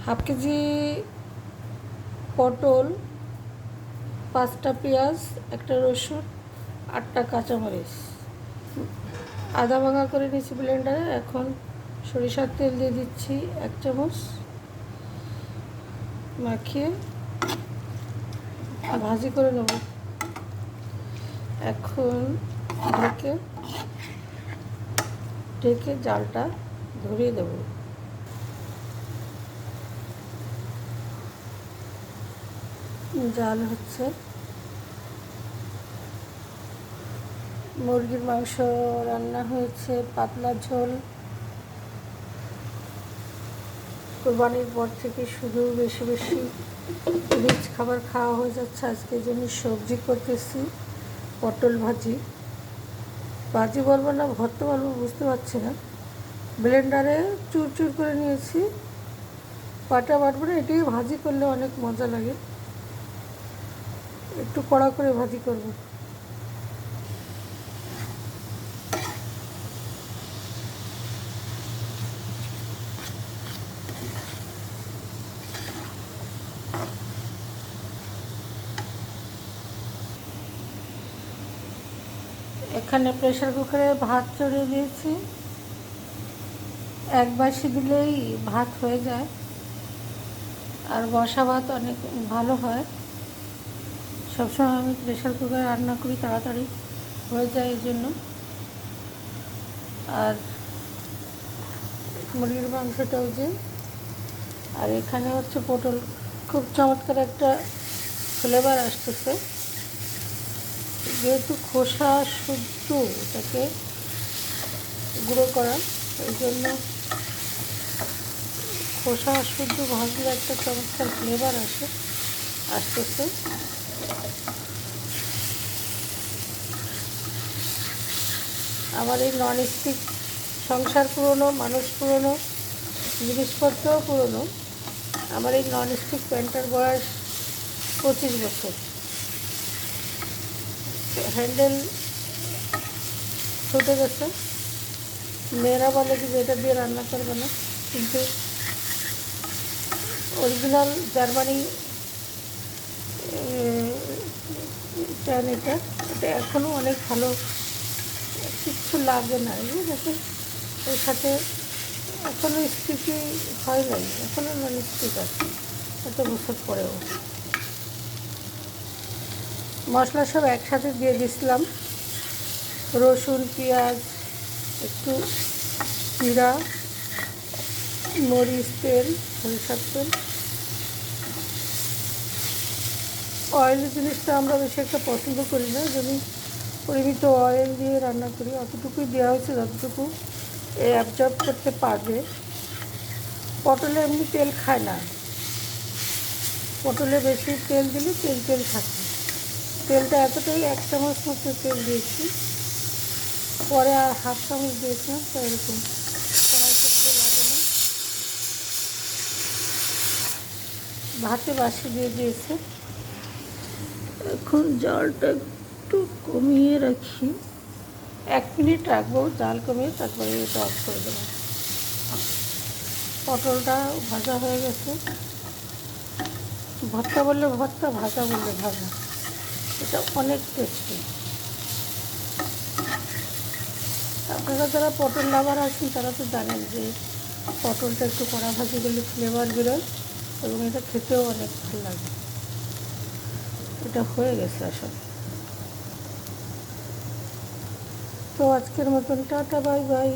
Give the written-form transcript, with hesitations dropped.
Half KG পটল, 5টা পেঁয়াজ, একটা রসুন, 8টা কাঁচামরিচ আধা ভাঙা করে নিয়েছি ব্লেন্ডারে। এখন সরিষার তেল দিয়ে দিচ্ছি 1 চামচ, মাখিয়ে ভাজি করে নেব। এখন ঢেকে জালটা ধরিয়ে দেব। জাল হচ্ছে। মুরগির মাংস রান্না হয়েছে, পাতলা ঝোল। কোরবানির পর থেকে শুধু বেশি বেশি রিচ খাবার খাওয়া হয়ে যাচ্ছে। আজকে জন্য সবজি করতেছি, পটল ভাজি। ভাজি বলবো না ভর্তা বলবো বুঝতে পারছি না। ব্লেন্ডারে চুরচুর করে নিয়েছি, পাটা বাটবো না। এটাই ভাজি করলে অনেক মজা লাগে, একটু কড়া করে ভাজি করব। এখানে প্রেসার কুকারে ভাত চড়িয়ে দিয়েছি। 1 বাসি দিলেই ভাত হয়ে যায়, আর বসা ভাত অনেক ভালো হয়। সবসময় আমি প্রেসার কুকারে রান্না করি, তাড়াতাড়ি হয়ে যায় এই জন্য। আর মুরগির মাংসটাও যে, আর এখানে হচ্ছে পটল। খুব চমৎকার একটা ফ্লেভার আসতেছে, যেহেতু খোসা শুদ্ধ এটাকে গুঁড়ো করা, এই জন্য খোসা শুদ্ধ ভাজলে একটা চমৎকার ফ্লেভার আসতেছে। আমার এই ননস্টিক সংসার পুরনো, মানুষ পুরনো, জিনিসপত্রও পুরনো। আমার এই ননস্টিক প্যানটার বয়স 25 বছর। হ্যান্ডেল ছুটে গেছে। মেয়েরা বলে যে এটা দিয়ে রান্না করবে না, কিন্তু অরিজিনাল জার্মানি প্যান এটা এখনও অনেক ভালো, কিচ্ছু লাগে না। দেখে এর সাথে এখনও স্টিকি হয় নাই, এখনও নন স্টিক আছে এত বছর পরেও। মশলা সব একসাথে দিয়ে দিয়েছিলাম, রসুন, পেঁয়াজ, একটু জিরা, মরিচ, তেল, সরিষার তেল। অয়েলি জিনিসটা আমরা বেশি একটা পছন্দ করি না, যদি পরিমিত অয়েল দিয়ে রান্না করি। অতটুকুই দেওয়া হয়েছে যতটুকু অ্যাবজর্ব করতে পারবে। পটলে এমনি তেল খায় না, পটলে বেশি তেল দিলে তেল তেল থাকে। তেলটা এতটাই 1 চামচ মতো তেল দিয়েছি, পরে আর 1/2 চামচ দিয়েছিলাম, তো এরকম কড়াই করতে লাগে না। ভাতে বাসি দিয়ে দিয়েছে। এখন জালটা একটু কমিয়ে রাখি, 1 মিনিট রাখবো জাল কমিয়ে, তারপরে এটা অফ করে দেবো। পটলটা ভাজা হয়ে গেছে। ভর্তা বললে ভর্তা, ভাজা বললে ভাজা, এটা অনেক টেস্টি। আপনারা যারা পটল লাভার আছেন তারা তো জানেন যে পটলটা একটু কড়া ভাজি করলে ফ্লেভার বেরোয়, এবং এটা খেতেও অনেক ভালো লাগে। এটা হয়ে গেছে আসলে। তো আজকের মতন টাটা, বাই বাই।